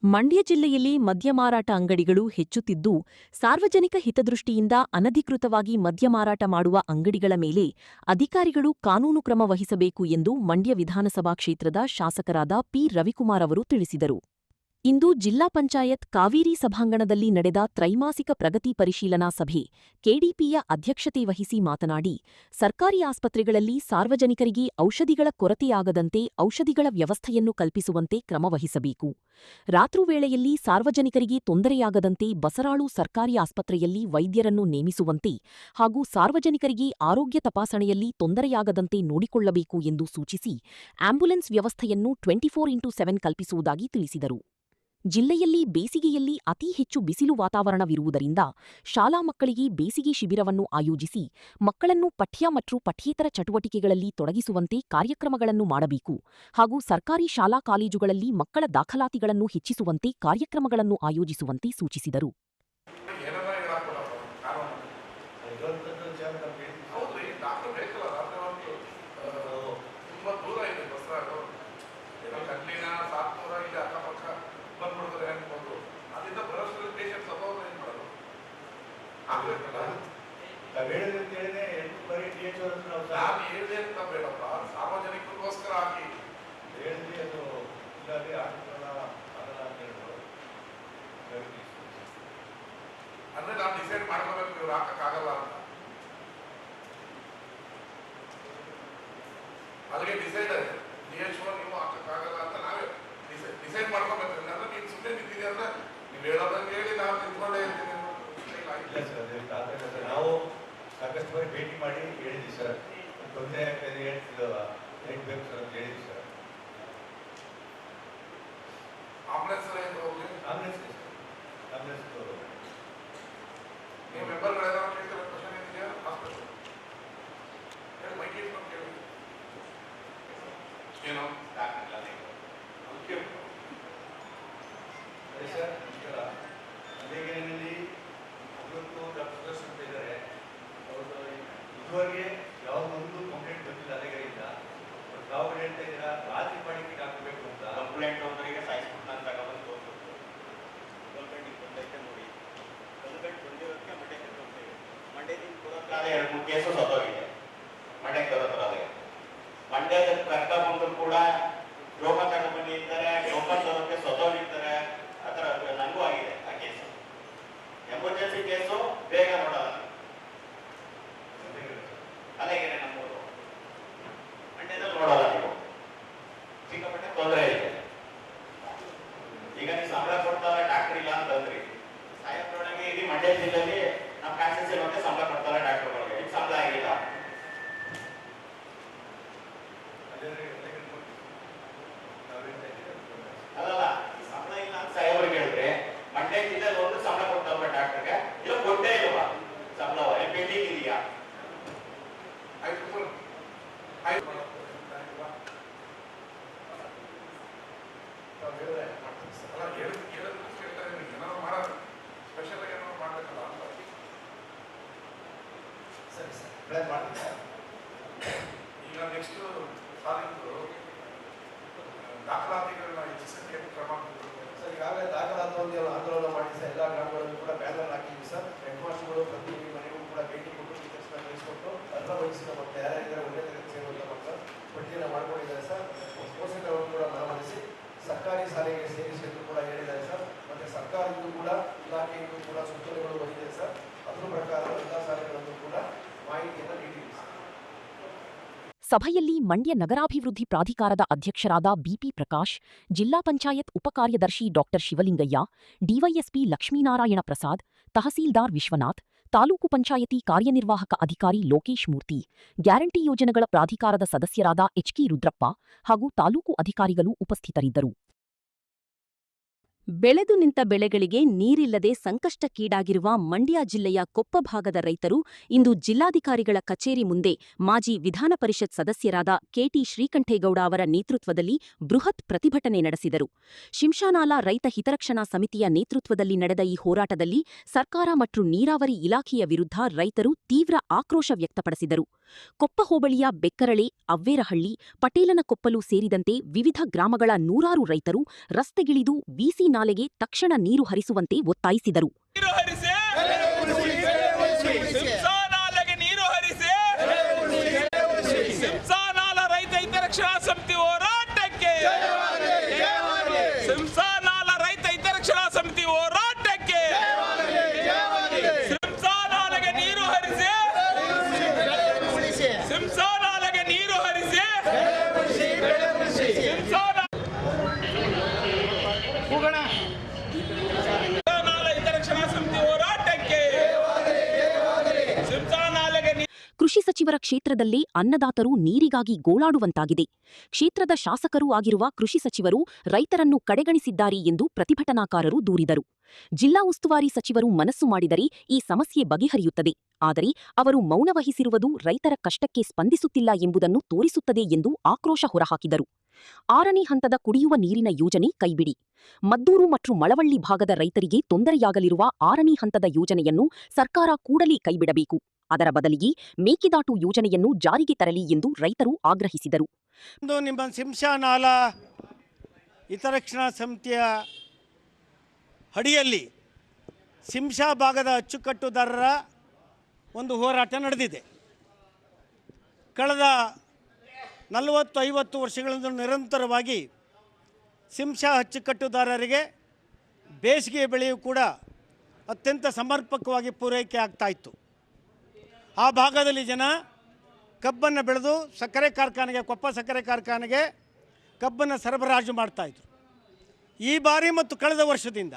ಮಂಡ್ಯ ಜಿಲ್ಲೆಯಲ್ಲಿ ಮದ್ಯ ಮಾರಾಟ ಅಂಗಡಿಗಳು ಹೆಚ್ಚುತ್ತಿದ್ದು, ಸಾರ್ವಜನಿಕ ಹಿತದೃಷ್ಟಿಯಿಂದ ಅನಧಿಕೃತವಾಗಿ ಮದ್ಯ ಮಾರಾಟ ಮಾಡುವ ಅಂಗಡಿಗಳ ಮೇಲೆ ಅಧಿಕಾರಿಗಳು ಕಾನೂನು ಕ್ರಮ ವಹಿಸಬೇಕು ಎಂದು ಮಂಡ್ಯ ವಿಧಾನಸಭಾ ಕ್ಷೇತ್ರದ ಶಾಸಕರಾದ ಪಿ. ರವಿಕುಮಾರ್ ಅವರು ತಿಳಿಸಿದರು. ಇಂದು ಜಿಲ್ಲಾ ಪಂಚಾಯತ್ ಕಾವೇರಿ ಸಭಾಂಗಣದಲ್ಲಿ ನಡೆದ ತ್ರೈಮಾಸಿಕ ಪ್ರಗತಿ ಪರಿಶೀಲನಾ ಸಭೆ ಕೆಡಿಪಿಯ ಅಧ್ಯಕ್ಷತೆ ವಹಿಸಿ ಮಾತನಾಡಿ, ಸರ್ಕಾರಿ ಆಸ್ಪತ್ರೆಗಳಲ್ಲಿ ಸಾರ್ವಜನಿಕರಿಗೆ ಔಷಧಿಗಳ ಕೊರತೆಯಾಗದಂತೆ ಔಷಧಿಗಳ ವ್ಯವಸ್ಥೆಯನ್ನು ಕಲ್ಪಿಸುವಂತೆ ಕ್ರಮವಹಿಸಬೇಕು. ರಾತ್ರುವೇಳೆಯಲ್ಲಿ ಸಾರ್ವಜನಿಕರಿಗೆ ತೊಂದರೆಯಾಗದಂತೆ ಬಸರಾಳು ಸರ್ಕಾರಿ ಆಸ್ಪತ್ರೆಯಲ್ಲಿ ವೈದ್ಯರನ್ನು ನೇಮಿಸುವಂತೆ ಹಾಗೂ ಸಾರ್ವಜನಿಕರಿಗೆ ಆರೋಗ್ಯ ತಪಾಸಣೆಯಲ್ಲಿ ತೊಂದರೆಯಾಗದಂತೆ ನೋಡಿಕೊಳ್ಳಬೇಕು ಎಂದು ಸೂಚಿಸಿ ಆಂಬ್ಯುಲೆನ್ಸ್ ವ್ಯವಸ್ಥೆಯನ್ನು 24x7 ಕಲ್ಪಿಸುವುದಾಗಿ ತಿಳಿಸಿದರು. ಜಿಲ್ಲೆಯಲ್ಲಿ ಬೇಸಿಗೆಯಲ್ಲಿ ಅತಿ ಹೆಚ್ಚು ಬಿಸಿಲು ವಾತಾವರಣವಿರುವುದರಿಂದ ಶಾಲಾ ಮಕ್ಕಳಿಗೆ ಬೇಸಿಗೆ ಶಿಬಿರವನ್ನು ಆಯೋಜಿಸಿ ಮಕ್ಕಳನ್ನು ಪಠ್ಯ ಮತ್ತು ಪಠ್ಯೇತರ ಚಟುವಟಿಕೆಗಳಲ್ಲಿ ತೊಡಗಿಸುವಂತೆ ಕಾರ್ಯಕ್ರಮಗಳನ್ನು ಮಾಡಬೇಕು ಹಾಗೂ ಸರ್ಕಾರಿ ಶಾಲಾ ಕಾಲೇಜುಗಳಲ್ಲಿ ಮಕ್ಕಳ ದಾಖಲಾತಿಗಳನ್ನು ಹೆಚ್ಚಿಸುವಂತೆ ಕಾರ್ಯಕ್ರಮಗಳನ್ನು ಆಯೋಜಿಸುವಂತೆ ಸೂಚಿಸಿದರು. ಸಾರ್ವಜನಿಕರಿಗೋಸ್ಕರ ಹಾಕಿ ಅದು ಇಲ್ಲದೆ ಆಗಲ್ಲ ಅಂದ್ರೆ ನಾವು ಡಿಸೈಡ್ ಮಾಡ್ಕೋಬೇಕು, ಇವ್ರು ಹಾಕಕ್ಕಾಗಲ್ಲ ಅಂತ. ಅದಕ್ಕೆ ಡಿಸೈಡ್ DHO ನೀವು ಹಾಕಕ್ಕಾಗಲ್ಲ ಅಂತ ನಾವೇ ಡಿಸೈಡ್ ಮಾಡ್ಕೋಬೇಕು. ಅಂದ್ರೆ ನೀವು ಸುಮ್ಮನೆ ನಿಂತಿದೆ ಅಂದ್ರೆ ನೀವು ಹೇಳೋದಂಗೆ ಹೇಳಿ ನಾವು ನಿಂತ್ಕೊಂಡೇ ಇರ್ತೀವಿ. ನಾವು ಸಾಕಷ್ಟು ಬಾರಿ ಭೇಟಿ ಮಾಡಿ ಹೇಳಿದ್ವಿ ಸರ್, ತೊಂದರೆ ಹೇಳ್ಬೇಕು ಸರ್ ಅಂತ ಹೇಳಿದ್ವಿ ಸರ್. ಆಂಬುಲೆನ್ಸ್ ನೀವು ಮೆಂಬರ್ಗಳೆಲ್ಲ ಕೇಳ್ತಿರೋ ಕ್ವಶನ್ ಏನಿದೆಯಾ ಹಾಸ್ಪಿಟಲ್ ಹೇಳಿ ಮೈಕ್ ಇಟ್ಕೊಂಡು ಕೇಳಿ ಏನೋ ಅದಕ್ಕೆ ಸರ್ ನಮಸ್ಕಾರ. ಅಲ್ಲಿಗೇನಲ್ಲಿ ಇವತ್ತು ಡಾಕ್ಟರ್ ಅಂತ ಇದ್ದಾರೆ. ಅವರು ಇದುವರೆಗೆ ಯಾವುದೊಂದು ಕಂಪ್ಲೇಂಟ್ ಬಂದಿಲ್ಲ ಅಲ್ಲಿಗೆಯಿಂದ. ತಾವು ಹೇಳ್ತಾ ಇದ್ದೀರಾ ರಾತ್ರಿ ಪಾಡಿಗೆ ಹಾಕಬೇಕು ಅಂತ. ಕಂಪ್ಲೇಂಟ್ ಅವರಿಗೆ ಸಾಯಿಸ್ಬಿಟ್ಟು ನಾನು ತಗೊಬಂದು ತೋರಿಸ್ಬೇಕು. ಗೌರ್ಮೆಂಟಿಗೆ ಬಂದೈತೆ ನೋಡಿ, ಗೌರ್ಮೆಂಟ್ ಬಂದಿರೋದಕ್ಕೆ ಮಂಡ್ಯಕ್ಕೆ ತೋರಿಸ್ತೇವೆ. ಮಂಡ್ಯದಿಂದ ಬರೋದ್ರಾಗ 2-3 ಕೇಸು ಸತ್ತೋಗಿದೆ. ಮಂಡ್ಯಕ್ಕೆ ಬರೋದ್ರಾಗೆ ಮಂಡ್ಯದ ಕರ್ಕೊಂಡ್ಬಂದ್ರು ಕೂಡ ಟೋಕನ್ ತಗೊಂಡ್ಬನ್ನಿ ಇರ್ತಾರೆ, ಟೋಕನ್ ತಗೋಕ್ಕೆ ಸತ್ತೋಗಿರ್ತಾರೆ. ಆ ಥರ ನನಗೂ ಆಗಿದೆ ಆ ಕೇಸು. ಎಮರ್ಜೆನ್ಸಿ ಕೇಸು ಬೇಗ ನೋಡಲ್ಲ. ಅಲ್ಲಿಗೆ ನಮ್ಮೂರು ಮಂಡ್ಯದಲ್ಲಿ ನೋಡಲ್ಲ ನೀವು, ಸಿಕ್ಕಾಪಟ್ಟೆ ತೊಂದರೆ ಇದೆ. ಈಗ ನೀವು ಸಂಬಳ ಕೊಡ್ತಾರೆ, ಡಾಕ್ಟರ್ ಇಲ್ಲ ಅಂತಂದ್ರಿ. ಸಾಹೇಬ್ರೊಳಗೆ ಇಡೀ ಮಂಡ್ಯ ಜಿಲ್ಲೆಯಲ್ಲಿ ನಮ್ಮ ಕಾನ್ಸ್ಟಿಟ್ಯೂನ್ಸಿ ಮತ್ತೆ ಸಂಬಳ ಕೊಡ್ತಾರೆ ಡಾಕ್ಟರ್ಗಳಿಗೆ. ಈಗ ಸಂಬಳ ಆಗಿಲ್ಲ. ಅಲ್ಲಲ್ಲ, ಸಂಬಳ ಇಲ್ಲ ಅಂತ ಸಾಹೇಬ್ರಿಗೆ ಹೇಳಿದ್ರೆ ಮಂಡ್ಯ ಜಿಲ್ಲೆಯಲ್ಲಿ ಒಂದು ಸಂಬಳ ಕೊಡ್ತಾರ ಡಾಕ್ಟರ್ಗೆ, ಇಲ್ಲ ಕೊಟ್ಟೇ ಇಲ್ವಾ ಸಂಬಳ? ಪೆಂಡಿಂಗ್ ಇದೆಯಾ? ಆಯ್ತು ಸ್ಪೆಷಲ್ ಏನೋ ಮಾಡ್ಬೇಕಲ್ಲ ಅಂತ. ಸರಿ ಸರ್, ಮಾಡ್ತೀನಿ. ಈಗ ನೆಕ್ಸ್ಟ್ ಸಾಲಿಂದು ದಾಖಲಾತಿಗಳನ್ನ ಹೆಚ್ಚಿಸಕ್ಕೆ ಕ್ರಮ ಸರ್. ಈಗಾಗಲೇ ದಾಖಲಾತಿ ಆಂದೋಲನ ಮಾಡಿ ಸರ್, ಎಲ್ಲ ಗ್ರಾಮಗಳಲ್ಲೂ ಕೂಡ ಬ್ಯಾನರ್ ಹಾಕಿದ್ವಿ ಸರ್. ಹೆಡ್ ಮಾಸ್ಟರ್ಗಳು ಪ್ರತಿ ಮನೆಗೂ ಕೂಡ ಭೇಟಿ ಕೊಟ್ಟು ಟೀಚರ್ಸ್ನ ಕಳಿಸ್ಕೊಟ್ಟು ಅರ್ಹ ವಹಿಸಿದ ಮಕ್ಕಳು ಯಾರ್ಯಾರಿದ್ದಾರೆ ಒಂದೇ ತರಗತಿ ಸೇರುವಂಥ ಮಕ್ಕಳು ಪಟ್ಟಿಯನ್ನು ಮಾಡ್ಕೊಂಡಿದ್ದಾರೆ ಸರ್. ಪೋಷಕರನ್ನು ಕೂಡ ಮನವೊಲಿಸಿ ಸರ್ಕಾರಿ ಶಾಲೆಗೆ ಸೇರಿಸಿ ಎಂದು ಕೂಡ ಹೇಳಿದ್ದಾರೆ ಸರ್. ಮತ್ತು ಸರ್ಕಾರದಿಂದ ಕೂಡ ಇಲಾಖೆಯಿಂದ ಕೂಡ ಸೂಚನೆಗಳು ಬಂದಿದೆ ಸರ್. ಅದರ ಪ್ರಕಾರ ಎಲ್ಲ ಶಾಲೆಗಳನ್ನು ಕೂಡ ಮಾಹಿತಿಯನ್ನು ನೀಡಿದೆ ಸರ್. ಸಭೆಯಲ್ಲಿ ಮಂಡ್ಯ ನಗರಾಭಿವೃದ್ಧಿ ಪ್ರಾಧಿಕಾರದ ಅಧ್ಯಕ್ಷರಾದ ಬಿಪಿ ಪ್ರಕಾಶ್, ಜಿಲ್ಲಾ ಪಂಚಾಯತ್ ಉಪಕಾರ್ಯದರ್ಶಿ ಡಾ ಶಿವಲಿಂಗಯ್ಯ, ಡಿವೈಎಸ್ಪಿ ಲಕ್ಷ್ಮೀನಾರಾಯಣ ಪ್ರಸಾದ್, ತಹಸೀಲ್ದಾರ್ ವಿಶ್ವನಾಥ್, ತಾಲೂಕು ಪಂಚಾಯತಿ ಕಾರ್ಯನಿರ್ವಾಹಕ ಅಧಿಕಾರಿ ಲೋಕೇಶ್ ಮೂರ್ತಿ, ಗ್ಯಾರಂಟಿ ಯೋಜನೆಗಳ ಪ್ರಾಧಿಕಾರದ ಸದಸ್ಯರಾದ ಎಚ್ಕೆ ರುದ್ರಪ್ಪ ಹಾಗೂ ತಾಲೂಕು ಅಧಿಕಾರಿಗಳು ಉಪಸ್ಥಿತರಿದ್ದರು. ಬೆಳೆದು ನಿಂತ ಬೆಳೆಗಳಿಗೆ ನೀರಿಲ್ಲದೆ ಸಂಕಷ್ಟಕ್ಕೀಡಾಗಿರುವ ಮಂಡ್ಯ ಜಿಲ್ಲೆಯ ಕೊಪ್ಪ ಭಾಗದ ರೈತರು ಇಂದು ಜಿಲ್ಲಾಧಿಕಾರಿಗಳ ಕಚೇರಿ ಮುಂದೆ ಮಾಜಿ ವಿಧಾನ ಪರಿಷತ್ ಸದಸ್ಯರಾದ ಕೆಟಿ ಶ್ರೀಕಂಠೇಗೌಡ ಅವರ ನೇತೃತ್ವದಲ್ಲಿ ಬೃಹತ್ ಪ್ರತಿಭಟನೆ ನಡೆಸಿದರು. ಶಿಂಷಾನಾಲಾ ರೈತ ಹಿತರಕ್ಷಣಾ ಸಮಿತಿಯ ನೇತೃತ್ವದಲ್ಲಿ ನಡೆದ ಈ ಹೋರಾಟದಲ್ಲಿ ಸರ್ಕಾರ ಮತ್ತು ನೀರಾವರಿ ಇಲಾಖೆಯ ವಿರುದ್ಧ ರೈತರು ತೀವ್ರ ಆಕ್ರೋಶ ವ್ಯಕ್ತಪಡಿಸಿದರು. ಕೊಪ್ಪ ಹೋಬಳಿಯ ಬೆಕ್ಕರಳೆ, ಅವ್ವೇರಹಳ್ಳಿ, ಪಟೇಲನಕೊಪ್ಪಲು ಸೇರಿದಂತೆ ವಿವಿಧ ಗ್ರಾಮಗಳ ನೂರಾರು ರೈತರು ರಸ್ತೆಗಿಳಿದು ವಿಸಿ ನಾಲೆಗೆ ತಕ್ಷಣ ನೀರು ಹರಿಸುವಂತೆ ಒತ್ತಾಯಿಸಿದರು. ಕೃಷಿ ಸಚಿವರ ಕ್ಷೇತ್ರದಲ್ಲೇ ಅನ್ನದಾತರು ನೀರಿಗಾಗಿ ಗೋಳಾಡುವಂತಾಗಿದೆ. ಕ್ಷೇತ್ರದ ಶಾಸಕರೂ ಆಗಿರುವ ಕೃಷಿ ಸಚಿವರು ರೈತರನ್ನು ಕಡೆಗಣಿಸಿದ್ದಾರೆ ಎಂದು ಪ್ರತಿಭಟನಾಕಾರರು ದೂರಿದರು. ಜಿಲ್ಲಾ ಉಸ್ತುವಾರಿ ಸಚಿವರು ಮನಸ್ಸು ಮಾಡಿದರೆ ಈ ಸಮಸ್ಯೆ ಬಗೆಹರಿಯುತ್ತದೆ. ಆದರೆ ಅವರು ಮೌನವಹಿಸಿರುವುದು ರೈತರ ಕಷ್ಟಕ್ಕೆ ಸ್ಪಂದಿಸುತ್ತಿಲ್ಲ ಎಂಬುದನ್ನು ತೋರಿಸುತ್ತದೆ ಎಂದು ಆಕ್ರೋಶ ಹೊರಹಾಕಿದರು. 6ನೇ ಹಂತದ ಕುಡಿಯುವ ನೀರಿನ ಯೋಜನೆ ಕೈಬಿಡಿ. ಮದ್ದೂರು ಮತ್ತು ಮಳವಳ್ಳಿ ಭಾಗದ ರೈತರಿಗೆ ತೊಂದರೆಯಾಗಲಿರುವ 6ನೇ ಹಂತದ ಯೋಜನೆಯನ್ನು ಸರ್ಕಾರ ಕೂಡಲೇ ಕೈಬಿಡಬೇಕು. ಅದರ ಬದಲಿಗೆ ಮೇಕೆದಾಟು ಯೋಜನೆಯನ್ನು ಜಾರಿಗೆ ತರಲಿ ಎಂದು ರೈತರು ಆಗ್ರಹಿಸಿದರು. ನಿಮ್ಮ ಸಿಂಶಾ ನಾಲಾ ಹಿತರಕ್ಷಣಾ ಸಮಿತಿಯ ಅಡಿಯಲ್ಲಿ ಸಿಂಶಾ ಭಾಗದ ಅಚ್ಚುಕಟ್ಟುದಾರರ ಒಂದು ಹೋರಾಟ ನಡೆದಿದೆ. ಕಳೆದ 40-50 ವರ್ಷಗಳಿಂದ ನಿರಂತರವಾಗಿ ಸಿಂಶಾ ಅಚ್ಚುಕಟ್ಟುದಾರರಿಗೆ ಬೇಸಿಗೆ ಬೆಳೆಯೂ ಕೂಡ ಅತ್ಯಂತ ಸಮರ್ಪಕವಾಗಿ ಪೂರೈಕೆ ಆಗ್ತಾಯಿತ್ತು. ಆ ಭಾಗದಲ್ಲಿ ಜನ ಕಬ್ಬನ್ನು ಬೆಳೆದು ಸಕ್ಕರೆ ಕಾರ್ಖಾನೆಗೆ, ಕೊಪ್ಪ ಸಕ್ಕರೆ ಕಾರ್ಖಾನೆಗೆ ಕಬ್ಬನ್ನು ಸರಬರಾಜು ಮಾಡ್ತಾಯಿದ್ರು. ಈ ಬಾರಿ ಮತ್ತು ಕಳೆದ ವರ್ಷದಿಂದ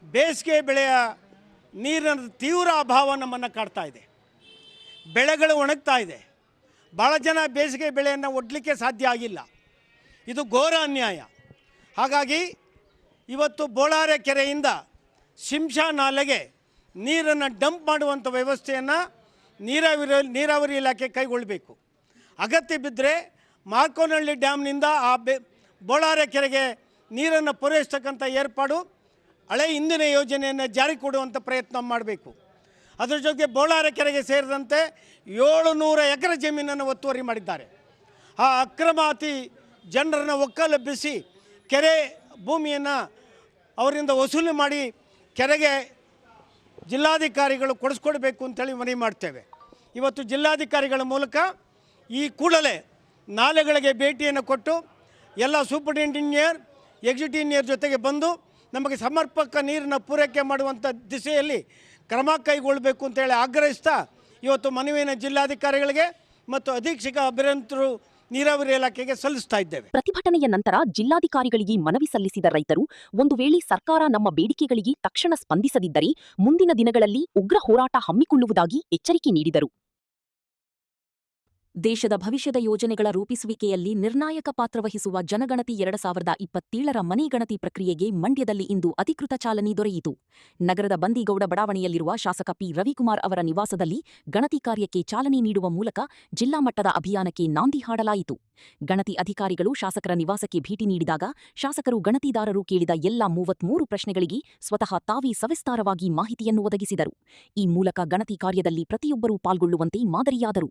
ಬೇಸಿಗೆ ಬೆಳೆಯ ನೀರಿನ ತೀವ್ರ ಅಭಾವ ನಮ್ಮನ್ನು ಕಾಡ್ತಾ ಇದೆ. ಬೆಳೆಗಳು ಒಣಗ್ತಾ ಇದೆ. ಭಾಳ ಜನ ಬೇಸಿಗೆ ಬೆಳೆಯನ್ನು ಒಡ್ಲಿಕ್ಕೆ ಸಾಧ್ಯ ಆಗಿಲ್ಲ. ಇದು ಘೋರ ಅನ್ಯಾಯ. ಹಾಗಾಗಿ ಇವತ್ತು ಬೋಳಾರೆ ಕೆರೆಯಿಂದ ಸಿಂಶಾ ನಾಲೆಗೆ ನೀರನ್ನು ಡಂಪ್ ಮಾಡುವಂಥ ವ್ಯವಸ್ಥೆಯನ್ನು ನೀರಾವರಿ ಇಲಾಖೆ ಕೈಗೊಳ್ಳಬೇಕು. ಅಗತ್ಯ ಬಿದ್ದರೆ ಮಾರ್ಕೋನಹಳ್ಳಿ ಡ್ಯಾಮ್ನಿಂದ ಆ ಬೋಳಾರೆ ಕೆರೆಗೆ ನೀರನ್ನು ಪೂರೈಸ್ತಕ್ಕಂಥ ಏರ್ಪಾಡು ಹಳೆ ಹಿಂದಿನ ಯೋಜನೆಯನ್ನು ಜಾರಿ ಕೊಡುವಂಥ ಪ್ರಯತ್ನ ಮಾಡಬೇಕು. ಅದರ ಜೊತೆಗೆ ಬೋಳಾರೆ ಕೆರೆಗೆ ಸೇರಿದಂತೆ 700 ಎಕರೆ ಜಮೀನನ್ನು ಒತ್ತುವರಿ ಮಾಡಿದ್ದಾರೆ. ಆ ಅಕ್ರಮಾತಿ ಜನರನ್ನು ಒಕ್ಕಲೆಬ್ಬಿಸಿ ಕೆರೆ ಭೂಮಿಯನ್ನು ಅವರಿಂದ ವಸೂಲಿ ಮಾಡಿ ಕೆರೆಗೆ ಜಿಲ್ಲಾಧಿಕಾರಿಗಳು ಕೊಡಿಸ್ಕೊಡ್ಬೇಕು ಅಂತೇಳಿ ಮನವಿ ಮಾಡ್ತೇವೆ. ಇವತ್ತು ಜಿಲ್ಲಾಧಿಕಾರಿಗಳ ಮೂಲಕ ಈ ಕೂಡಲೇ ನಾಲೆಗಳಿಗೆ ಭೇಟಿಯನ್ನು ಕೊಟ್ಟು ಎಲ್ಲ ಸೂಪರಿಂಟೆಂಡೆಂಟ್ ಇಂಜಿನಿಯರ್, ಎಕ್ಸಿಕ್ಯೂಟಿವ್ ಇಂಜಿನಿಯರ್ ಜೊತೆಗೆ ಬಂದು ನಮಗೆ ಸಮರ್ಪಕ ನೀರನ್ನು ಪೂರೈಕೆ ಮಾಡುವಂಥ ದಿಸೆಯಲ್ಲಿ ಕ್ರಮ ಕೈಗೊಳ್ಳಬೇಕು ಅಂತೇಳಿ ಆಗ್ರಹಿಸ್ತಾ ಇವತ್ತು ಮನವಿಯನ್ನು ಜಿಲ್ಲಾಧಿಕಾರಿಗಳಿಗೆ ಮತ್ತು ಅಧೀಕ್ಷಕ ಅಭಿಯಂತರು ನೀರಾವರಿ ಇಲಾಖೆಗೆ ಸಲ್ಲಿಸ್ತಾ ಇದ್ದೇವೆ. ಪ್ರತಿಭಟನೆಯ ನಂತರ ಜಿಲ್ಲಾಧಿಕಾರಿಗಳಿಗೆ ಮನವಿ ಸಲ್ಲಿಸಿದ ರೈತರು ಒಂದು ವೇಳೆ ಸರ್ಕಾರ ನಮ್ಮ ಬೇಡಿಕೆಗಳಿಗೆ ತಕ್ಷಣ ಸ್ಪಂದಿಸದಿದ್ದರೆ ಮುಂದಿನ ದಿನಗಳಲ್ಲಿ ಉಗ್ರ ಹೋರಾಟ ಹಮ್ಮಿಕೊಳ್ಳುವುದಾಗಿ ಎಚ್ಚರಿಕೆ ನೀಡಿದರು. ದೇಶದ ಭವಿಷ್ಯದ ಯೋಜನೆಗಳ ರೂಪಿಸುವಿಕೆಯಲ್ಲಿ ನಿರ್ಣಾಯಕ ಪಾತ್ರ ವಹಿಸುವ ಜನಗಣತಿ 2027ರ ಮನೆ ಗಣತಿ ಪ್ರಕ್ರಿಯೆಗೆ ಮಂಡ್ಯದಲ್ಲಿ ಇಂದು ಅಧಿಕೃತ ಚಾಲನೆ ದೊರೆಯಿತು. ನಗರದ ಬಂದಿಗೌಡ ಬಡಾವಣೆಯಲ್ಲಿರುವ ಶಾಸಕ ಪಿ. ರವಿಕುಮಾರ್ ಅವರ ನಿವಾಸದಲ್ಲಿ ಗಣತಿ ಕಾರ್ಯಕ್ಕೆ ಚಾಲನೆ ನೀಡುವ ಮೂಲಕ ಜಿಲ್ಲಾ ಮಟ್ಟದ ಅಭಿಯಾನಕ್ಕೆ ನಾಂದಿ ಹಾಡಲಾಯಿತು. ಗಣತಿ ಅಧಿಕಾರಿಗಳು ಶಾಸಕರ ನಿವಾಸಕ್ಕೆ ಭೇಟಿ ನೀಡಿದಾಗ ಶಾಸಕರು ಗಣತಿದಾರರು ಕೇಳಿದ ಎಲ್ಲ 33 ಪ್ರಶ್ನೆಗಳಿಗೆ ಸ್ವತಃ ತಾವೇ ಸವಿಸ್ತಾರವಾಗಿ ಮಾಹಿತಿಯನ್ನು ಒದಗಿಸಿದರು. ಈ ಮೂಲಕ ಗಣತಿ ಕಾರ್ಯದಲ್ಲಿ ಪ್ರತಿಯೊಬ್ಬರೂ ಪಾಲ್ಗೊಳ್ಳುವಂತೆ ಮಾದರಿಯಾದರು.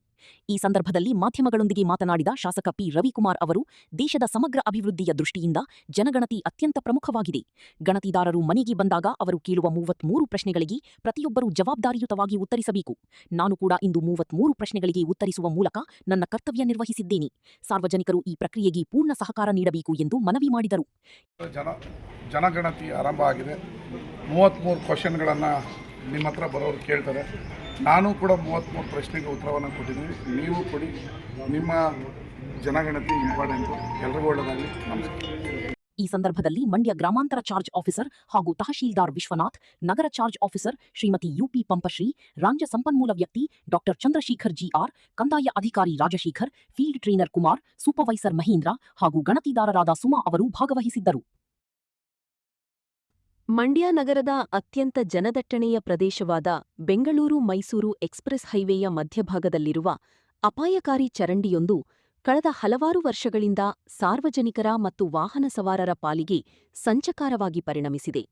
ಈ ಸಂದರ್ಭದಲ್ಲಿ ಮಾಧ್ಯಮಗಳೊಂದಿಗೆ ಮಾತನಾಡಿದ ಶಾಸಕ ಪಿ. ರವಿಕುಮಾರ್ ಅವರು, ದೇಶದ ಸಮಗ್ರ ಅಭಿವೃದ್ಧಿಯ ದೃಷ್ಟಿಯಿಂದ ಜನಗಣತಿ ಅತ್ಯಂತ ಪ್ರಮುಖವಾಗಿದೆ. ಗಣತಿದಾರರು ಮನೆಗೆ ಬಂದಾಗ ಅವರು ಕೇಳುವ 33 ಪ್ರಶ್ನೆಗಳಿಗೆ ಪ್ರತಿಯೊಬ್ಬರೂ ಜವಾಬ್ದಾರಿಯುತವಾಗಿ ಉತ್ತರಿಸಬೇಕು. ನಾನು ಕೂಡ ಇಂದು 33 ಪ್ರಶ್ನೆಗಳಿಗೆ ಉತ್ತರಿಸುವ ಮೂಲಕ ನನ್ನ ಕರ್ತವ್ಯ ನಿರ್ವಹಿಸಿದ್ದೇನೆ. ಸಾರ್ವಜನಿಕರು ಈ ಪ್ರಕ್ರಿಯೆಗೆ ಪೂರ್ಣ ಸಹಕಾರ ನೀಡಬೇಕು ಎಂದು ಮನವಿ ಮಾಡಿದರು. ಜನಗಣತಿ ಆರಂಭ ಆಗಿದೆ. 33 ಕ್ವಶನ್ಗಳನ್ನು ನಿಮ್ಮ ಹತ್ರ ಬರೋರು ಕೇಳ್ತಾರೆ. ನಾನು ಕೂಡ 33 ಪ್ರಶ್ನೆಗೆ ಉತ್ತರವನ್ನು ಕೊಟ್ಟಿದ್ದೀನಿ. ನೀವು ಕೊಡಿ. ನಿಮ್ಮ ಜನಗಣತಿ ಇಂಪಾರ್ಟೆಂಟು. ಎಲ್ರಿಗೂ ಒಳ್ಳೆಯದಾಗಲಿ. ನಮಸ್ಕಾರ. ಈ ಸಂದರ್ಭದಲ್ಲಿ ಮಂಡ್ಯ ಗ್ರಾಮಾಂತರ ಚಾರ್ಜ್ ಆಫೀಸರ್ ಹಾಗೂ ತಹಶೀಲ್ದಾರ್ ವಿಶ್ವನಾಥ್, ನಗರ charge officer Shrimati U P Pampashri, ರಾಜ್ಯ ಸಂಪನ್ಮೂಲ ವ್ಯಕ್ತಿ ಡಾ ಚಂದ್ರಶೇಖರ್ ಜಿಆರ್, ಕಂದಾಯ ಅಧಿಕಾರಿ Rajashekhar, field trainer Kumar, supervisor Mahendra ಹಾಗೂ ಗಣತಿದಾರರಾದ ಸುಮಾ ಅವರು ಭಾಗವಹಿಸಿದ್ದರು. ಮಂಡ್ಯ ನಗರದ ಅತ್ಯಂತ ಜನದಟ್ಟಣೆಯ ಪ್ರದೇಶವಾದ ಬೆಂಗಳೂರು-ಮೈಸೂರು ಎಕ್ಸ್‌ಪ್ರೆಸ್ ಹೈವೇಯ ಮಧ್ಯಭಾಗದಲ್ಲಿರುವ ಅಪಾಯಕಾರಿ ಚರಂಡಿಯೊಂದು ಕಳೆದ ಹಲವಾರು ವರ್ಷಗಳಿಂದ ಸಾರ್ವಜನಿಕರ ಮತ್ತು ವಾಹನ ಸವಾರರ ಪಾಲಿಗೆ ಸಂಚಕಾರವಾಗಿ ಪರಿಣಮಿಸಿದೆ.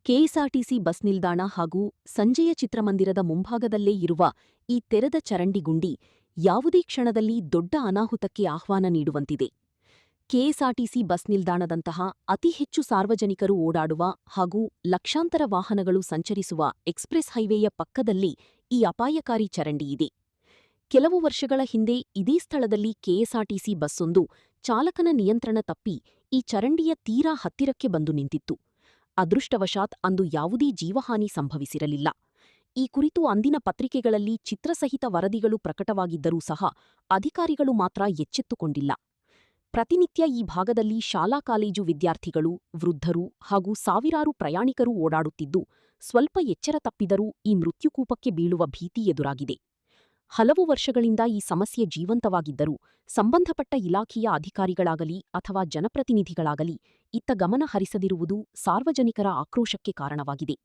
ಕೆಎಸ್ಆರ್ಟಿಸಿ ಬಸ್ ನಿಲ್ದಾಣ ಹಾಗೂ ಸಂಜೆಯ ಚಿತ್ರಮಂದಿರದ ಮುಂಭಾಗದಲ್ಲೇ ಇರುವ ಈ ತೆರೆದ ಚರಂಡಿ ಗುಂಡಿ ಯಾವುದೇ ಕ್ಷಣದಲ್ಲಿ ದೊಡ್ಡ ಅನಾಹುತಕ್ಕೆ ಆಹ್ವಾನ ನೀಡುವಂತಿದೆ. ಕೆಎಸ್ಆರ್ಟಿಸಿ ಬಸ್ ನಿಲ್ದಾಣದಂತಹ ಅತಿ ಹೆಚ್ಚು ಸಾರ್ವಜನಿಕರು ಓಡಾಡುವ ಹಾಗೂ ಲಕ್ಷಾಂತರ ವಾಹನಗಳು ಸಂಚರಿಸುವ ಎಕ್ಸ್‌ಪ್ರೆಸ್ ಹೈವೇಯ ಪಕ್ಕದಲ್ಲಿ ಈ ಅಪಾಯಕಾರಿ ಚರಂಡಿಯಿದೆ. ಕೆಲವು ವರ್ಷಗಳ ಹಿಂದೆ ಇದೇ ಸ್ಥಳದಲ್ಲಿ ಕೆಎಸ್ಆರ್ಟಿಸಿ ಬಸ್ಸೊಂದು ಚಾಲಕನ ನಿಯಂತ್ರಣ ತಪ್ಪಿ ಈ ಚರಂಡಿಯ ತೀರಾ ಹತ್ತಿರಕ್ಕೆ ಬಂದು ನಿಂತಿತ್ತು. ಅದೃಷ್ಟವಶಾತ್ ಅಂದು ಯಾವುದೇ ಜೀವಹಾನಿ ಸಂಭವಿಸಿರಲಿಲ್ಲ. ಈ ಕುರಿತು ಅಂದಿನ ಪತ್ರಿಕೆಗಳಲ್ಲಿ ಚಿತ್ರಸಹಿತ ವರದಿಗಳು ಪ್ರಕಟವಾಗಿದ್ದರೂ ಸಹ ಅಧಿಕಾರಿಗಳು ಮಾತ್ರ ಎಚ್ಚೆತ್ತುಕೊಂಡಿಲ್ಲ. ಪ್ರತಿನಿತ್ಯ ಈ ಭಾಗದಲ್ಲಿ ಶಾಲಾ ಕಾಲೇಜು ವಿದ್ಯಾರ್ಥಿಗಳು, ವೃದ್ಧರು ಹಾಗೂ ಸಾವಿರಾರು ಪ್ರಯಾಣಿಕರು ಓಡಾಡುತ್ತಿದ್ದು, ಸ್ವಲ್ಪ ಎಚ್ಚರ ತಪ್ಪಿದರೂ ಈ ಮೃತ್ಯುಕೂಪಕ್ಕೆ ಬೀಳುವ ಭೀತಿ ಎದುರಾಗಿದೆ. ಹಲವು ವರ್ಷಗಳಿಂದ ಈ ಸಮಸ್ಯೆ ಜೀವಂತವಾಗಿದ್ದರೂ ಸಂಬಂಧಪಟ್ಟ ಇಲಾಖೆಯ ಅಧಿಕಾರಿಗಳಾಗಲಿ ಅಥವಾ ಜನಪ್ರತಿನಿಧಿಗಳಾಗಲಿ ಇತ್ತ ಗಮನ ಹರಿಸದಿರುವುದು ಸಾರ್ವಜನಿಕರ ಆಕ್ರೋಶಕ್ಕೆ ಕಾರಣವಾಗಿದೆ.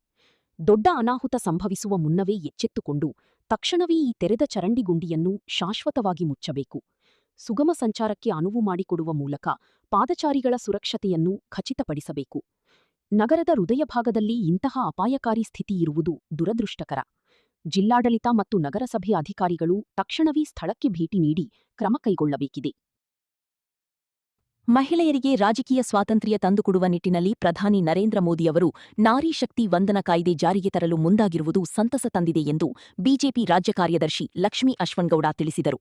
ದೊಡ್ಡ ಅನಾಹುತ ಸಂಭವಿಸುವ ಮುನ್ನವೇ ಎಚ್ಚೆತ್ತುಕೊಂಡು ತಕ್ಷಣವೇ ಈ ತೆರೆದ ಚರಂಡಿಗುಂಡಿಯನ್ನು ಶಾಶ್ವತವಾಗಿ ಮುಚ್ಚಬೇಕು. ಸುಗಮ ಸಂಚಾರಕ್ಕೆ ಅನುವು ಮಾಡಿಕೊಡುವ ಮೂಲಕ ಪಾದಚಾರಿಗಳ ಸುರಕ್ಷತೆಯನ್ನು ಖಚಿತಪಡಿಸಬೇಕು. ನಗರದ ಹೃದಯಭಾಗದಲ್ಲಿ ಇಂತಹ ಅಪಾಯಕಾರಿ ಸ್ಥಿತಿ ಇರುವುದು ದುರದೃಷ್ಟಕರ. ಜಿಲ್ಲಾಡಳಿತ ಮತ್ತು ನಗರಸಭೆ ಅಧಿಕಾರಿಗಳು ತಕ್ಷಣವೇ ಸ್ಥಳಕ್ಕೆ ಭೇಟಿ ನೀಡಿ ಕ್ರಮ ಕೈಗೊಳ್ಳಬೇಕಿದೆ. ಮಹಿಳೆಯರಿಗೆ ರಾಜಕೀಯ ಸ್ವಾತಂತ್ರ್ಯ ತಂದುಕೊಡುವ ನಿಟ್ಟಿನಲ್ಲಿ ಪ್ರಧಾನಿ ನರೇಂದ್ರ ಮೋದಿಯವರು ನಾರಿ ಶಕ್ತಿ ವಂದನಾ ಕಾಯ್ದೆ ಜಾರಿಗೆ ತರಲು ಮುಂದಾಗಿರುವುದು ಸಂತಸ ತಂದಿದೆ ಎಂದು ಬಿಜೆಪಿ ರಾಜ್ಯ ಕಾರ್ಯದರ್ಶಿ ಲಕ್ಷ್ಮೀ ಅಶ್ವನ್ಗೌಡ ತಿಳಿಸಿದರು.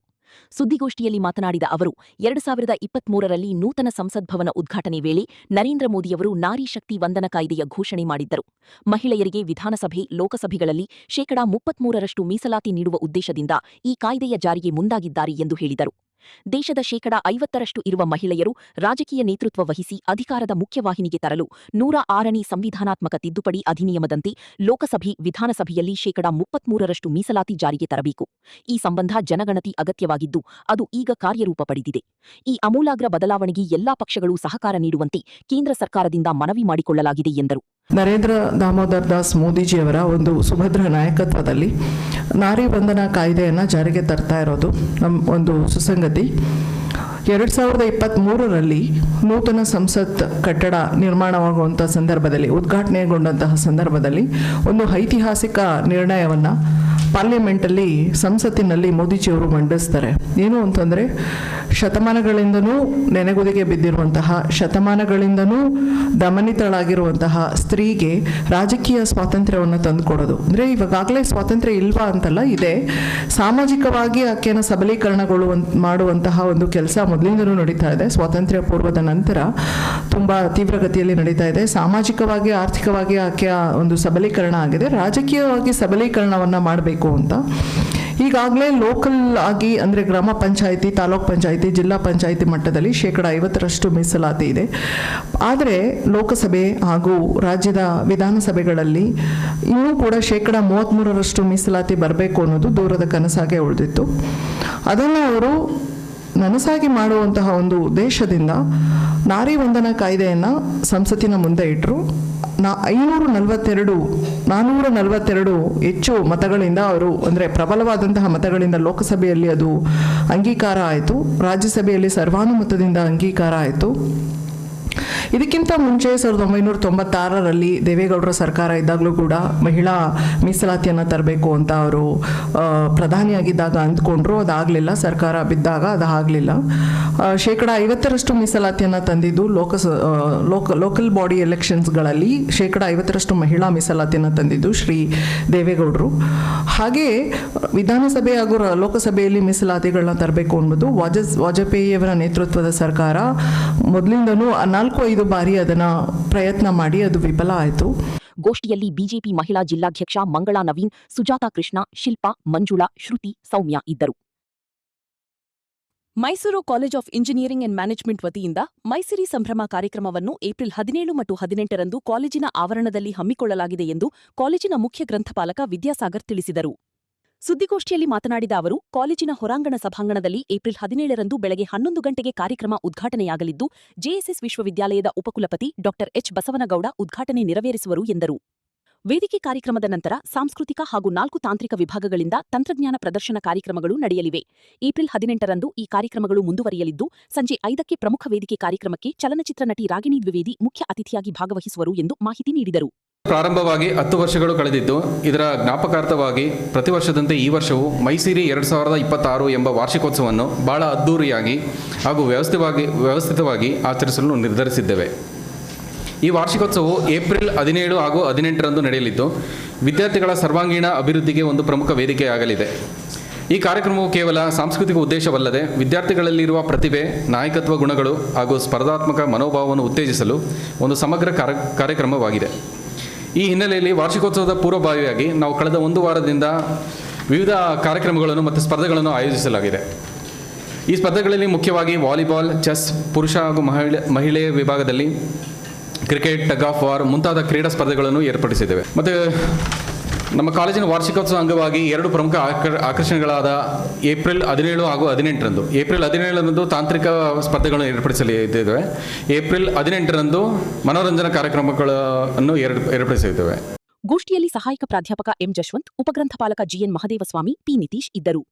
ಸುದ್ದಿಗೋಷ್ಠಿಯಲ್ಲಿ ಮಾತನಾಡಿದ ಅವರು, 2023ರಲ್ಲಿ ನೂತನ ಸಂಸತ್ ಭವನ ಉದ್ಘಾಟನೆ ವೇಳೆ ನರೇಂದ್ರ ಮೋದಿಯವರು ನಾರಿ ಶಕ್ತಿ ವಂದನಾ ಕಾಯ್ದೆಯ ಘೋಷಣೆ ಮಾಡಿದ್ದರು. ಮಹಿಳೆಯರಿಗೆ ವಿಧಾನಸಭೆ, ಲೋಕಸಭೆಗಳಲ್ಲಿ 33% ಮೀಸಲಾತಿ ನೀಡುವ ಉದ್ದೇಶದಿಂದ ಈ ಕಾಯ್ದೆಯ ಜಾರಿಗೆ ಮುಂದಾಗಿದ್ದಾರೆ ಎಂದು ಹೇಳಿದರು. ದೇಶದ 50% ಇರುವ ಮಹಿಳೆಯರು ರಾಜಕೀಯ ನೇತೃತ್ವ ವಹಿಸಿ ಅಧಿಕಾರದ ಮುಖ್ಯವಾಹಿನಿಗೆ ತರಲು 106ನೇ ಸಂವಿಧಾನಾತ್ಮಕ ತಿದ್ದುಪಡಿ ಅಧಿನಿಯಮದಂತೆ ಲೋಕಸಭೆ, ವಿಧಾನಸಭೆಯಲ್ಲಿ 33% ಮೀಸಲಾತಿ ಜಾರಿಗೆ ತರಬೇಕು. ಈ ಸಂಬಂಧ ಜನಗಣತಿ ಅಗತ್ಯವಾಗಿದ್ದು, ಅದು ಈಗ ಕಾರ್ಯರೂಪ ಪಡೆದಿದೆ. ಈ ಆಮೂಲಾಗ್ರ ಬದಲಾವಣೆಗೆ ಎಲ್ಲಾ ಪಕ್ಷಗಳು ಸಹಕಾರ ನೀಡುವಂತೆ ಕೇಂದ್ರ ಸರ್ಕಾರದಿಂದ ಮನವಿ ಮಾಡಿಕೊಳ್ಳಲಾಗಿದೆ ಎಂದರು. ನರೇಂದ್ರ ದಾಮೋದರ್ ದಾಸ್ ಮೋದಿಜಿಯವರ ಒಂದು ಸುಭದ್ರ ನಾಯಕತ್ವದಲ್ಲಿ ನಾರಿ ವಂದನಾ ಕಾಯ್ದೆಯನ್ನು ಜಾರಿಗೆ ತರ್ತಾ ಇರೋದು ನಮ್ಮ ಒಂದು ಸುಸಂಗತಿ. 2023ರಲ್ಲಿ ನೂತನ ಸಂಸತ್ ಕಟ್ಟಡ ನಿರ್ಮಾಣವಾಗುವಂಥ ಸಂದರ್ಭದಲ್ಲಿ, ಉದ್ಘಾಟನೆಗೊಂಡಂತಹ ಸಂದರ್ಭದಲ್ಲಿ ಒಂದು ಐತಿಹಾಸಿಕ ನಿರ್ಣಯವನ್ನು ಪಾರ್ಲಿಮೆಂಟಲ್ಲಿ, ಸಂಸತ್ತಿನಲ್ಲಿ ಮೋದಿಜಿಯವರು ಮಂಡಿಸ್ತಾರೆ. ಏನು ಅಂತಂದರೆ, ಶತಮಾನಗಳಿಂದಲೂ ನೆನೆಗುದಿಗೆ ಬಿದ್ದಿರುವಂತಹ, ಶತಮಾನಗಳಿಂದಲೂ ದಮನಿತಳಾಗಿರುವಂತಹ ಸ್ತ್ರೀಗೆ ರಾಜಕೀಯ ಸ್ವಾತಂತ್ರ್ಯವನ್ನು ತಂದುಕೊಡೋದು. ಅಂದರೆ ಇವಾಗಲೇ ಸ್ವಾತಂತ್ರ್ಯ ಇಲ್ವಾ ಅಂತಲ್ಲ, ಇದೆ. ಸಾಮಾಜಿಕವಾಗಿ ಆಕೆಯನ್ನು ಮಾಡುವಂತಹ ಒಂದು ಕೆಲಸ ಮೊದಲಿಂದಲೂ ನಡೀತಾ ಇದೆ. ಸ್ವಾತಂತ್ರ್ಯ ಪೂರ್ವದ ನಂತರ ತುಂಬ ತೀವ್ರಗತಿಯಲ್ಲಿ ನಡೀತಾ ಇದೆ. ಸಾಮಾಜಿಕವಾಗಿ, ಆರ್ಥಿಕವಾಗಿ ಆಕೆಯ ಒಂದು ಸಬಲೀಕರಣ ಆಗಿದೆ. ರಾಜಕೀಯವಾಗಿ ಸಬಲೀಕರಣವನ್ನು ಮಾಡಬೇಕು ಅಂತ ಈಗಾಗಲೇ ಲೋಕಲ್ ಆಗಿ, ಅಂದರೆ ಗ್ರಾಮ ಪಂಚಾಯಿತಿ, ತಾಲೂಕ್ ಪಂಚಾಯಿತಿ, ಜಿಲ್ಲಾ ಪಂಚಾಯಿತಿ ಮಟ್ಟದಲ್ಲಿ 50% ಮೀಸಲಾತಿ ಇದೆ. ಆದರೆ ಲೋಕಸಭೆ ಹಾಗೂ ರಾಜ್ಯದ ವಿಧಾನಸಭೆಗಳಲ್ಲಿ ಇನ್ನೂ ಕೂಡ 33% ಮೀಸಲಾತಿ ಬರಬೇಕು ಅನ್ನೋದು ದೂರದ ಕನಸಾಗೆ ಉಳಿದಿತ್ತು. ಅದನ್ನು ಅವರು ನನಸಾಗಿ ಮಾಡುವಂತಹ ಒಂದು ಉದ್ದೇಶದಿಂದ ನಾರಿ ವಂದನಾ ಕಾಯ್ದೆಯನ್ನು ಸಂಸತ್ತಿನ ಮುಂದೆ ಇಟ್ಟರು. 442 ಹೆಚ್ಚು ಮತಗಳಿಂದ ಅವರು, ಅಂದರೆ ಪ್ರಬಲವಾದಂತಹ ಮತಗಳಿಂದ ಲೋಕಸಭೆಯಲ್ಲಿ ಅದು ಅಂಗೀಕಾರ ಆಯಿತು. ರಾಜ್ಯಸಭೆಯಲ್ಲಿ ಸರ್ವಾನುಮತದಿಂದ ಅಂಗೀಕಾರ ಆಯಿತು. ಇದಕ್ಕಿಂತ ಮುಂಚೆ 1996ರಲ್ಲಿ ದೇವೇಗೌಡರ ಸರ್ಕಾರ ಇದ್ದಾಗಲೂ ಕೂಡ ಮಹಿಳಾ ಮೀಸಲಾತಿಯನ್ನು ತರಬೇಕು ಅಂತ ಅವರು ಪ್ರಧಾನಿಯಾಗಿದ್ದಾಗ ಅಂದ್ಕೊಂಡ್ರು. ಅದಾಗಲಿಲ್ಲ. ಸರ್ಕಾರ ಬಿದ್ದಾಗ ಅದಾಗಲಿಲ್ಲ. 50% ಮೀಸಲಾತಿಯನ್ನು ತಂದಿದ್ದು ಲೋಕಲ್ ಬಾಡಿ ಎಲೆಕ್ಷನ್ಸ್ಗಳಲ್ಲಿ 50% ಮಹಿಳಾ ಮೀಸಲಾತಿಯನ್ನು ತಂದಿದ್ದು ಶ್ರೀ ದೇವೇಗೌಡರು. ಹಾಗೆ ವಿಧಾನಸಭೆ ಹಾಗೂ ಲೋಕಸಭೆಯಲ್ಲಿ ಮೀಸಲಾತಿಗಳನ್ನ ತರಬೇಕು ಅನ್ನೋದು ವಾಜಪೇಯಿಯವರ ನೇತೃತ್ವದ ಸರ್ಕಾರ ಮೊದಲಿಂದನೂ 4-5 ಬಾರಿ ಅದನ್ನು ಪ್ರಯತ್ನ ಮಾಡಿ ಅದು ವಿಫಲ ಆಯಿತು. ಗೋಷ್ಠಿಯಲ್ಲಿ ಬಿಜೆಪಿ ಮಹಿಳಾ ಜಿಲ್ಲಾಧ್ಯಕ್ಷ ಮಂಗಳಾ ನವೀನ್, ಸುಜಾತಾ ಕೃಷ್ಣ, ಶಿಲ್ಪಾ, ಮಂಜುಳಾ, ಶ್ರುತಿ, ಸೌಮ್ಯ ಇದ್ದರು. Mysuru college of engineering and management ವತಿಯಿಂದ ಮೈಸಿರಿ ಸಂಭ್ರಮ ಕಾರ್ಯಕ್ರಮವನ್ನು ಏಪ್ರಿಲ್ 17 ಮತ್ತು 18ರಂದು ಕಾಲೇಜಿನ ಆವರಣದಲ್ಲಿ ಹಮ್ಮಿಕೊಳ್ಳಲಾಗಿದೆ ಎಂದು ಕಾಲೇಜಿನ ಮುಖ್ಯ ಗ್ರಂಥಪಾಲಕ ವಿದ್ಯಾಸಾಗರ್ ತಿಳಿಸಿದರು. ಸುದ್ದಿಗೋಷ್ಠಿಯಲ್ಲಿ ಮಾತನಾಡಿದ ಅವರು, ಕಾಲೇಜಿನ ಹೊರಾಂಗಣ ಸಭಾಂಗಣದಲ್ಲಿ ಏಪ್ರಿಲ್ 17ರಂದು ಬೆಳಗ್ಗೆ 11 ಗಂಟೆಗೆ ಕಾರ್ಯಕ್ರಮ ಉದ್ಘಾಟನೆಯಾಗಲಿದ್ದು, ಜೆಎಸ್ಎಸ್ ವಿಶ್ವವಿದ್ಯಾಲಯದ ಉಪಕುಲಪತಿ ಡಾ ಎಚ್ ಬಸವನಗೌಡ ಉದ್ಘಾಟನೆ ನೆರವೇರಿಸುವರು ಎಂದರು. ವೇದಿಕೆ ಕಾರ್ಯಕ್ರಮದ ನಂತರ ಸಾಂಸ್ಕೃತಿಕ ಹಾಗೂ 4 ತಾಂತ್ರಿಕ ವಿಭಾಗಗಳಿಂದ ತಂತ್ರಜ್ಞಾನ ಪ್ರದರ್ಶನ ಕಾರ್ಯಕ್ರಮಗಳು ನಡೆಯಲಿವೆ. ಏಪ್ರಿಲ್ 18ರಂದು ಈ ಕಾರ್ಯಕ್ರಮಗಳು ಮುಂದುವರಿಯಲಿದ್ದು, ಸಂಜೆ 5ಕ್ಕೆ ಪ್ರಮುಖ ವೇದಿಕೆ ಕಾರ್ಯಕ್ರಮಕ್ಕೆ ಚಲನಚಿತ್ರ ನಟಿ ರಾಗಿಣಿ ದ್ವಿವೇದಿ ಮುಖ್ಯ ಅತಿಥಿಯಾಗಿ ಭಾಗವಹಿಸುವರು ಎಂದು ಮಾಹಿತಿ ನೀಡಿದರು. ಪ್ರಾರಂಭವಾಗಿ 10 ವರ್ಷಗಳು ಕಳೆದಿದ್ದು, ಇದರ ಜ್ಞಾಪಕಾರ್ಥವಾಗಿ ಪ್ರತಿ ವರ್ಷದಂತೆ ಈ ವರ್ಷವೂ ಮೈಸಿರಿ 2026 ಎಂಬ ವಾರ್ಷಿಕೋತ್ಸವವನ್ನು ಬಹಳ ಅದ್ಧೂರಿಯಾಗಿ ಹಾಗೂ ವ್ಯವಸ್ಥಿತವಾಗಿ ಆಚರಿಸಲು ನಿರ್ಧರಿಸಿದ್ದೇವೆ. ಈ ವಾರ್ಷಿಕೋತ್ಸವವು ಏಪ್ರಿಲ್ 17 ಹಾಗೂ 18ರಂದು ನಡೆಯಲಿದ್ದು, ವಿದ್ಯಾರ್ಥಿಗಳ ಸರ್ವಾಂಗೀಣ ಅಭಿವೃದ್ಧಿಗೆ ಒಂದು ಪ್ರಮುಖ ವೇದಿಕೆಯಾಗಲಿದೆ. ಈ ಕಾರ್ಯಕ್ರಮವು ಕೇವಲ ಸಾಂಸ್ಕೃತಿಕ ಉದ್ದೇಶವಲ್ಲದೆ ವಿದ್ಯಾರ್ಥಿಗಳಲ್ಲಿರುವ ಪ್ರತಿಭೆ, ನಾಯಕತ್ವ ಗುಣಗಳು ಹಾಗೂ ಸ್ಪರ್ಧಾತ್ಮಕ ಮನೋಭಾವವನ್ನು ಉತ್ತೇಜಿಸಲು ಒಂದು ಸಮಗ್ರ ಕಾರ್ಯಕ್ರಮವಾಗಿದೆ. ಈ ಹಿನ್ನೆಲೆಯಲ್ಲಿ ವಾರ್ಷಿಕೋತ್ಸವದ ಪೂರ್ವಭಾವಿಯಾಗಿ ನಾವು ಕಳೆದ ಒಂದು ವಾರದಿಂದ ವಿವಿಧ ಕಾರ್ಯಕ್ರಮಗಳನ್ನು ಮತ್ತು ಸ್ಪರ್ಧೆಗಳನ್ನು ಆಯೋಜಿಸಲಾಗಿದೆ. ಈ ಸ್ಪರ್ಧೆಗಳಲ್ಲಿ ಮುಖ್ಯವಾಗಿ ವಾಲಿಬಾಲ್, ಚೆಸ್, ಪುರುಷ ಹಾಗೂ ಮಹಿಳೆಯ ವಿಭಾಗದಲ್ಲಿ ಕ್ರಿಕೆಟ್, ಟಗ್ ಆಫ್ ವಾರ್ ಮುಂತಾದ ಕ್ರೀಡಾ ಸ್ಪರ್ಧೆಗಳನ್ನು ಏರ್ಪಡಿಸಿದ್ದೇವೆ. ಮತ್ತು ನಮ್ಮ ಕಾಲೇಜಿನ ವಾರ್ಷಿಕೋತ್ಸವ ಅಂಗವಾಗಿ 2 ಪ್ರಮುಖ ಆಕರ್ಷಣೆಗಳಾದ ಏಪ್ರಿಲ್ 17 ಹಾಗೂ 18ರಂದು. ಏಪ್ರಿಲ್ 17ರಂದು ತಾಂತ್ರಿಕ ಸ್ಪರ್ಧೆಗಳನ್ನು ಏರ್ಪಡಿಸಲಿದ್ದೇವೆ. ಏಪ್ರಿಲ್ 18ರಂದು ಮನೋರಂಜನಾ ಕಾರ್ಯಕ್ರಮಗಳನ್ನು ಏರ್ಪಡಿಸಲಿದ್ದೇವೆ. ಗೋಷ್ಠಿಯಲ್ಲಿ ಸಹಾಯಕ ಪ್ರಾಧ್ಯಾಪಕ ಎಂ ಜಶ್ವಂತ್, ಉಪಗ್ರಂಥಪಾಲಕ ಜಿಎನ್ ಮಹದೇವಸ್ವಾಮಿ, ಪಿ ನಿತೀಶ್ ಇದ್ದರು.